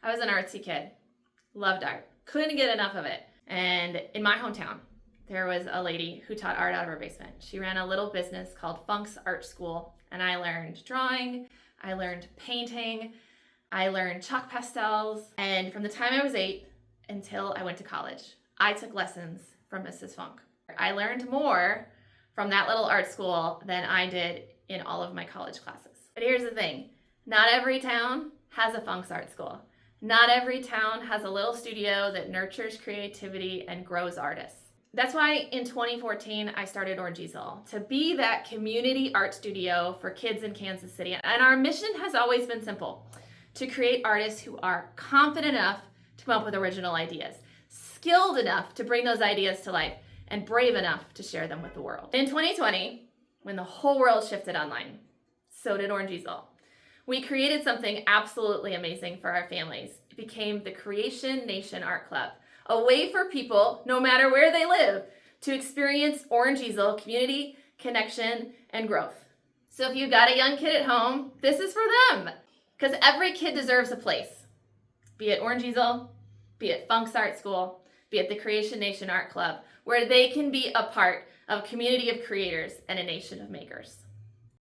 I was an artsy kid, loved art, couldn't get enough of it. And in my hometown, there was a lady who taught art out of her basement. She ran a little business called Funk's Art School, and I learned drawing, I learned painting, I learned chalk pastels, and from the time I was 8 until I went to college, I took lessons from Mrs. Funk. I learned more from that little art school than I did in all of my college classes. But here's the thing, not every town has a Funk's Art School. Not every town has a little studio that nurtures creativity and grows artists. That's why in 2014, I started Orange Easel, to be that community art studio for kids in Kansas City. And our mission has always been simple, to create artists who are confident enough to come up with original ideas, skilled enough to bring those ideas to life, and brave enough to share them with the world. In 2020, when the whole world shifted online, so did Orange Easel. We created something absolutely amazing for our families. It became the Creation Nation Art Club, a way for people, no matter where they live, to experience Orange Easel community, connection, and growth. So if you've got a young kid at home, this is for them, because every kid deserves a place, be it Orange Easel, be it Funk's Art School, be it the Creation Nation Art Club, where they can be a part of a community of creators and a nation of makers.